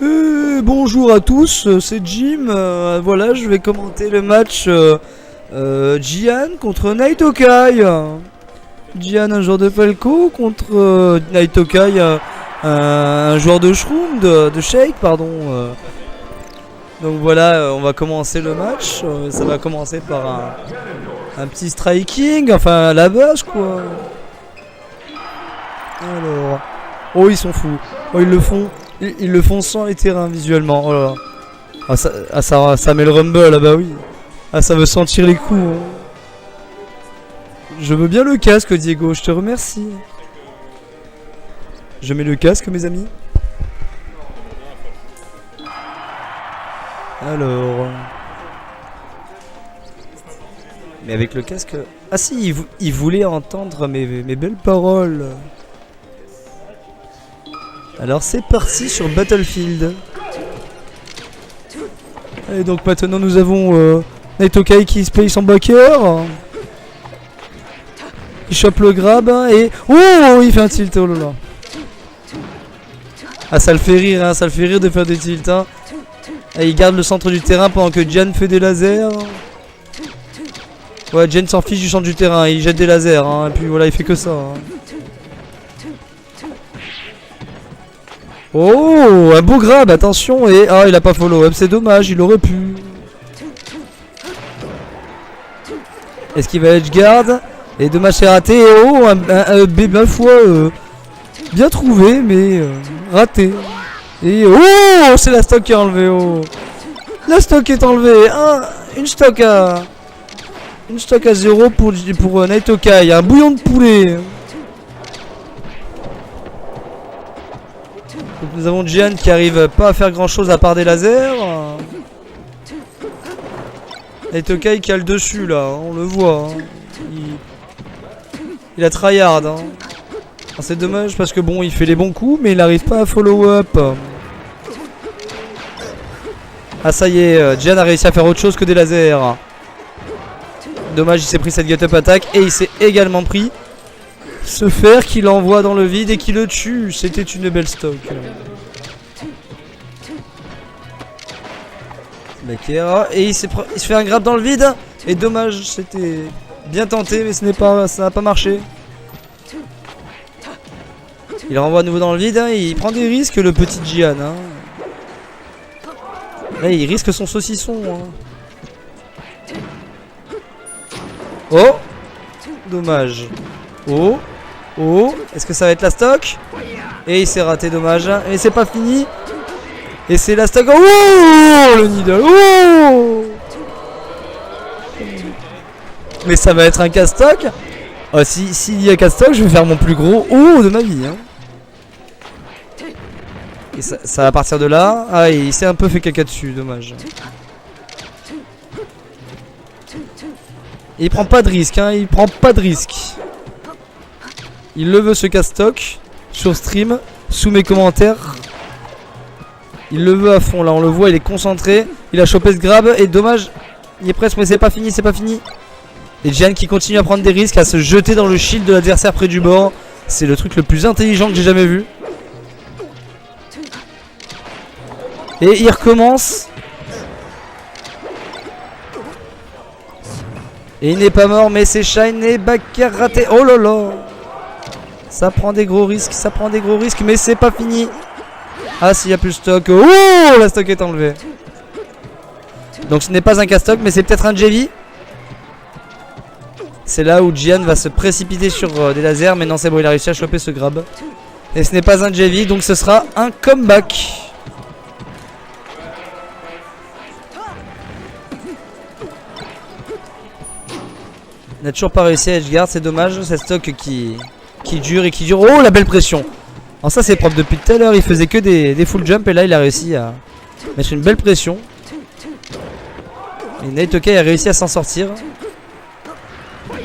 Bonjour à tous, c'est Jim. Voilà, je vais commenter le match Jian contre Naitokai. Jian, un joueur de Falco, contre Naitokai, un joueur de Shroom, de Shake, pardon. Donc voilà, on va commencer le match. Ça va commencer par un petit striking, enfin à la base quoi. Alors, oh ils sont fous. Oh ils le font sans les terrains visuellement. Oh là là. Ça met le rumble là bah oui. Ah ça veut sentir les coups. Hein. Je veux bien le casque Diego, je te remercie. Je mets le casque mes amis. Alors. Mais avec le casque. Ah si, il voulait entendre mes belles paroles. Alors c'est parti sur Battlefield. Et donc maintenant nous avons Naitokai qui se paye son backer. Il chope le grab et... Oh il fait un tilt, oh là là. Ah ça le fait rire, hein, ça le fait rire de faire des tilts. Hein. Et il garde le centre du terrain pendant que Jian fait des lasers. Ouais, Jian s'en fiche du centre du terrain, il jette des lasers. Hein, et puis voilà, il fait que ça. Hein. Oh, un beau grab, attention. Et ah, il a pas follow up, c'est dommage, il aurait pu. Est-ce qu'il va edge guard? Et dommage, c'est raté. Et oh, un B fois bien trouvé, mais raté. Et oh, c'est la stock qui est enlevée. Oh. La stock est enlevée. Une stock à 0 pour Naitokai. Un bouillon de poulet. Donc nous avons Jian qui arrive pas à faire grand chose à part des lasers. Naitokai qui a le dessus là, on le voit. Hein. Il a tryhard. Hein. C'est dommage parce que bon, il fait les bons coups, mais il n'arrive pas à follow up. Ah ça y est, Jian a réussi à faire autre chose que des lasers. Dommage, il s'est pris cette get-up attack et il s'est également pris ce fer qui l'envoie dans le vide et qui le tue. C'était une belle stock. Et il se fait un grab dans le vide. Et dommage, c'était bien tenté, mais ça n'a pas marché. Il renvoie à nouveau dans le vide. Hein, il prend des risques, le petit Jian. Hein. Là, il risque son saucisson. Hein. Oh, dommage. Oh. Oh, est-ce que ça va être la stock? Et il s'est raté, dommage. Et c'est pas fini. Et c'est la stock. Oh, le needle. Oh. Mais ça va être un castock. Oh, s'il y a castock, je vais faire mon plus gros oh de ma vie. Hein. Et ça va partir de là. Ah, il s'est un peu fait caca dessus, dommage. Et il prend pas de risque, hein. Il prend pas de risque. Il le veut ce castock sur stream, sous mes commentaires. Il le veut à fond là, on le voit, il est concentré. Il a chopé ce grab et dommage, il est presque mais c'est pas fini, c'est pas fini. Et Jian qui continue à prendre des risques, à se jeter dans le shield de l'adversaire près du bord. C'est le truc le plus intelligent que j'ai jamais vu. Et il recommence. Et il n'est pas mort mais c'est Shine et backer raté. Oh là là. Ça prend des gros risques, mais c'est pas fini. Ah, s'il y a plus de stock. Oh, la stock est enlevée. Donc ce n'est pas un castock, mais c'est peut-être un JV. C'est là où Jian va se précipiter sur des lasers, mais non, c'est bon, il a réussi à choper ce grab. Et ce n'est pas un JV, donc ce sera un comeback. Il n'a toujours pas réussi à edgeguard, c'est dommage, cette stock qui dure et qui dure. Oh, la belle pression. Alors ça c'est propre, depuis tout à l'heure il faisait que des full jump et là il a réussi à mettre une belle pression. Et Naitokai a réussi à s'en sortir. Il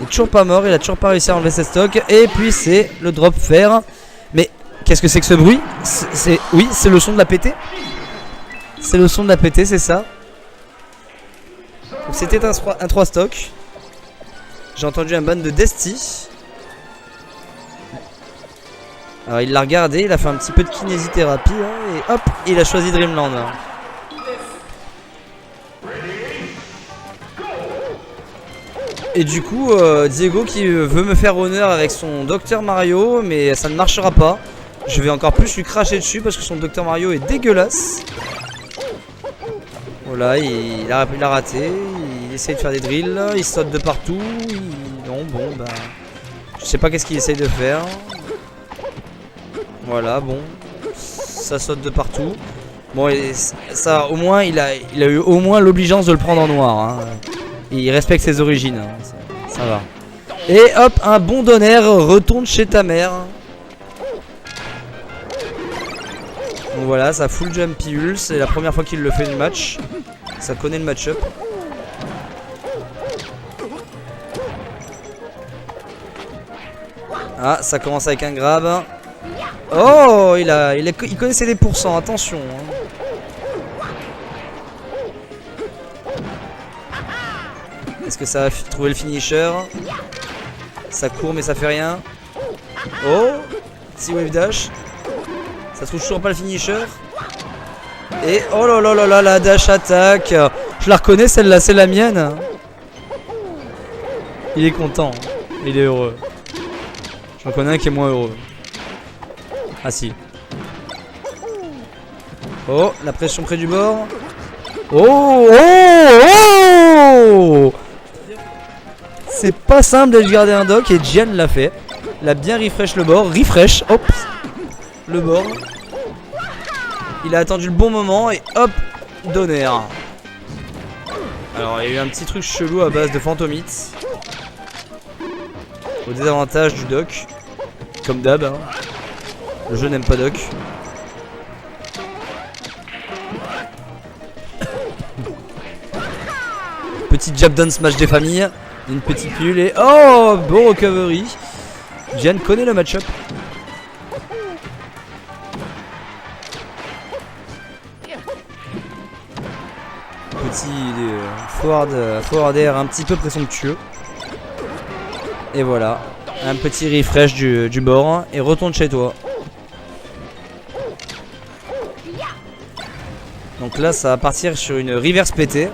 est toujours pas mort, il a toujours pas réussi à enlever cette stock. Et puis c'est le drop fer. Mais qu'est-ce que c'est que ce bruit? Oui, c'est le son de la pété. C'est le son de la pété, c'est ça. C'était un 3 stock. J'ai entendu un ban de Desti. Alors il l'a regardé, il a fait un petit peu de kinésithérapie hein, et hop, il a choisi Dreamland. Et du coup, Diego qui veut me faire honneur avec son Dr Mario, mais ça ne marchera pas. Je vais encore plus lui cracher dessus parce que son Dr Mario est dégueulasse. Voilà, il a raté, il essaye de faire des drills, il saute de partout. Non, bon, bah... Je sais pas qu'est-ce qu'il essaye de faire. Voilà, bon. Ça saute de partout. Bon, et ça, au moins, il a eu au moins l'obligeance de le prendre en noir. Hein. Il respecte ses origines. Hein. Ça va. Et hop, un bon donner, retourne chez ta mère. Donc voilà, ça full jumpy Hull. C'est la première fois qu'il le fait du match. Ça connaît le match-up. Ah, ça commence avec un grab. Oh, il connaissait les pourcents, attention. Hein. Est-ce que ça va trouver le finisher? Ça court mais ça fait rien. Oh, petit wave dash. Ça trouve toujours pas le finisher. Et oh là là là là, la dash attack. Je la reconnais celle-là, c'est la mienne. Il est content, il est heureux. J'en connais un qui est moins heureux. Ah si. Oh, la pression près du bord. Oh, oh, oh. C'est pas simple de garder un dock et Gian l'a fait. Il a bien refresh le bord. Refresh, hop. Le bord. Il a attendu le bon moment et hop, donner. Alors il y a eu un petit truc chelou à base de Phantomite. Au désavantage du dock. Comme d'hab. Hein. Le jeu n'aime pas dock. Petit jab down smash des familles. Une petite pull et oh, bon recovery. Gian connaît le match-up. Petit forward air un petit peu présomptueux. Et voilà. Un petit refresh du bord. Et retourne chez toi. Donc là ça va partir sur une reverse pétée.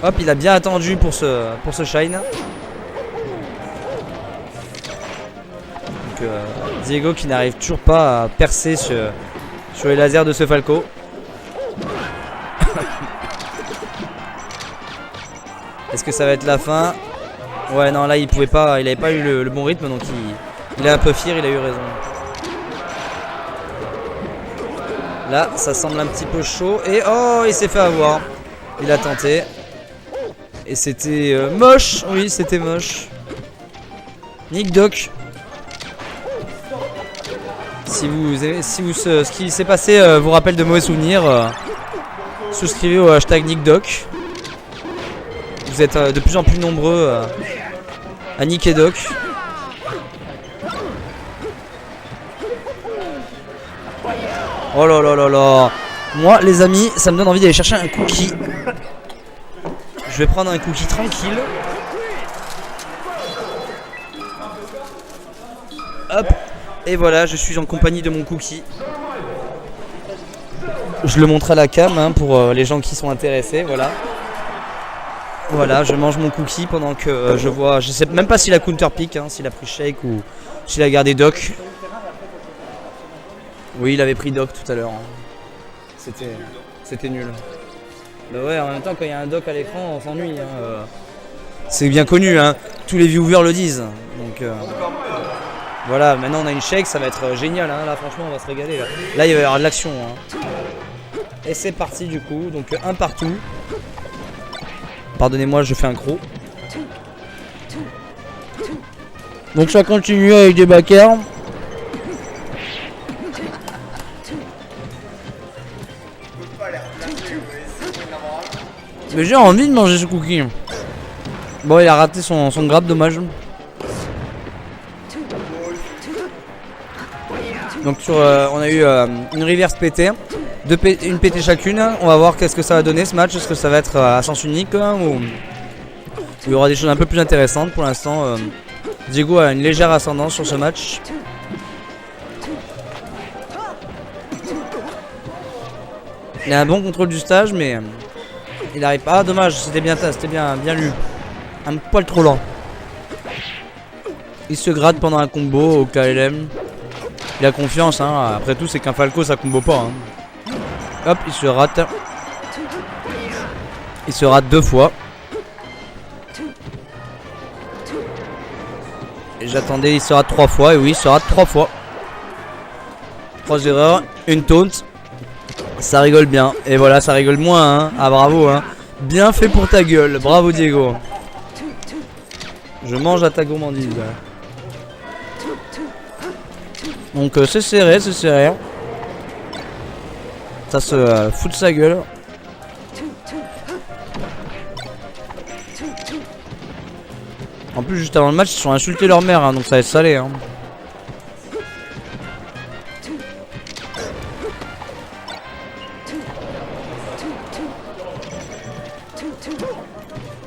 Hop, il a bien attendu pour ce shine. Donc Diego qui n'arrive toujours pas à percer sur les lasers de ce Falco. Est-ce que ça va être la fin? Ouais, non, là il pouvait pas, il avait pas eu le bon rythme, donc il est un peu fier, il a eu raison. Là, ça semble un petit peu chaud. Et oh, il s'est fait avoir. Il a tenté. Et c'était moche. Oui, c'était moche. Nick Doc. Si ce qui s'est passé vous rappelle de mauvais souvenirs, souscrivez au hashtag Nick Doc. Vous êtes de plus en plus nombreux à Nick et Doc. Oh là là là là. Moi les amis, ça me donne envie d'aller chercher un cookie. Je vais prendre un cookie tranquille. Hop. Et voilà, je suis en compagnie de mon cookie. Je le montre à la cam hein, pour les gens qui sont intéressés. Voilà. Voilà, je mange mon cookie pendant que je vois. Je sais même pas s'il a counter pick, hein, s'il a pris shake ou s'il a gardé doc. Oui, il avait pris doc tout à l'heure. Hein. C'était nul. Bah ouais, en même temps, quand il y a un doc à l'écran, on s'ennuie. Hein. C'est bien connu, hein. Tous les viewers le disent. Donc voilà, maintenant on a une shake, ça va être génial. Hein. Là, franchement, on va se régaler. Là, il va y avoir de l'action. Hein. Et c'est parti du coup. Donc un partout. Pardonnez-moi, je fais un croc. Donc ça continue avec des backers. Mais j'ai envie de manger ce cookie. Bon, il a raté son grab, dommage. Donc on a eu une reverse pétée, une pétée chacune. On va voir qu'est-ce que ça va donner ce match. Est-ce que ça va être à sens unique hein, ou il y aura des choses un peu plus intéressantes. Pour l'instant, Diego a une légère ascendance sur ce match. Il a un bon contrôle du stage, mais il n'arrive pas. Ah, dommage, c'était bien lu. Un poil trop lent. Il se gratte pendant un combo au KLM. Il a confiance, hein. Après tout, c'est qu'un Falco, ça combo pas. Hein. Hop, il se rate. Il se rate 2 fois. Et j'attendais, il se rate 3 fois. Et oui, il se rate 3 fois. 3 erreurs, une taunt. Ça rigole bien. Et voilà, ça rigole moins. Hein. Ah, bravo. Hein. Bien fait pour ta gueule. Bravo, Diego. Je mange à ta gourmandise. Donc c'est serré, c'est serré. Ça se fout de sa gueule. En plus juste avant le match ils se sont insultés leur mère, hein, donc ça va être salé. Hein.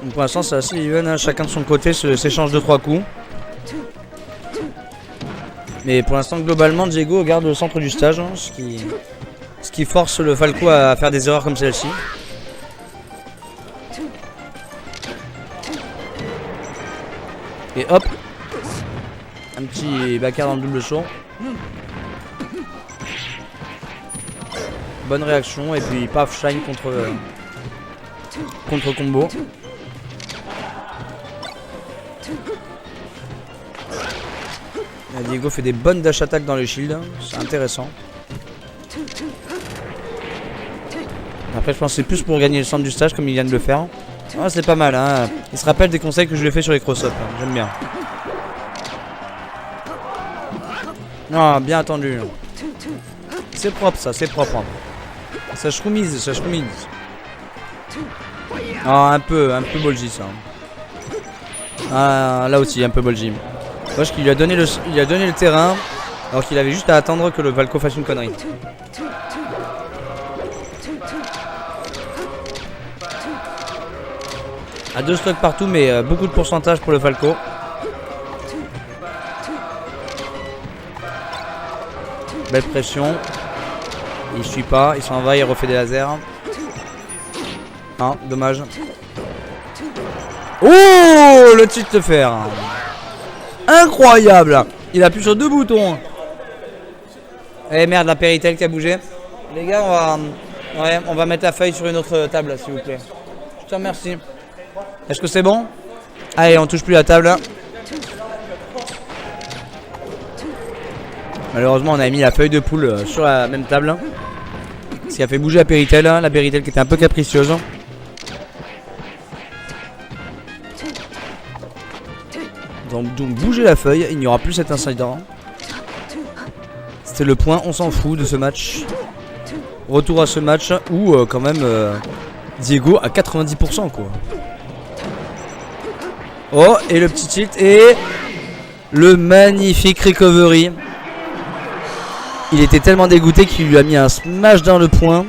Donc pour l'instant c'est assez even, hein, chacun de son côté s'échange 2-3 coups. Mais pour l'instant globalement Diego garde le centre du stage, hein, ce qui force le Falco à faire des erreurs comme celle-ci. Et hop, un petit backer dans le double saut. Bonne réaction et puis paf shine contre combo. Diego fait des bonnes dash attack dans le shield, c'est intéressant. Après je pense que c'est plus pour gagner le centre du stage comme il vient de le faire. Ah, c'est pas mal, hein. Il se rappelle des conseils que je lui ai fait sur les cross-up, hein. J'aime bien. Ah, bien attendu. C'est propre ça, c'est propre. Hein. Ça shroumise, ça shroumise. Ah, un peu bolgy ça. Ah, là aussi, un peu bolgy. Parce qu'il lui a donné le terrain, alors qu'il avait juste à attendre que le Falco fasse une connerie. À 2 stocks partout, mais beaucoup de pourcentage pour le Falco. Belle pression. Il suit pas, il s'en va, il refait des lasers. Ah, dommage. Oh, le tilt de fer. Incroyable. Il appuie sur 2 boutons. Eh merde, la Péritel qui a bougé. Les gars, on va mettre la feuille sur une autre table, s'il vous plaît. Je te remercie. Est-ce que c'est bon? Allez, on touche plus la table. Malheureusement, on a mis la feuille de poule sur la même table. Ce qui a fait bouger la Péritel qui était un peu capricieuse. Donc bouger la feuille, il n'y aura plus cet incident. C'était le point, on s'en fout de ce match. Retour à ce match où quand même Diego à 90% quoi. Oh, et le petit tilt et le magnifique recovery. Il était tellement dégoûté qu'il lui a mis un smash dans le point.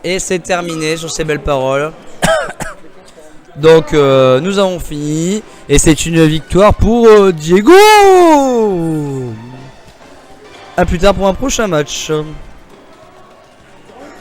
Et c'est terminé sur ces belles paroles. Donc nous avons fini. Et c'est une victoire pour Diego. A plus tard pour un prochain match.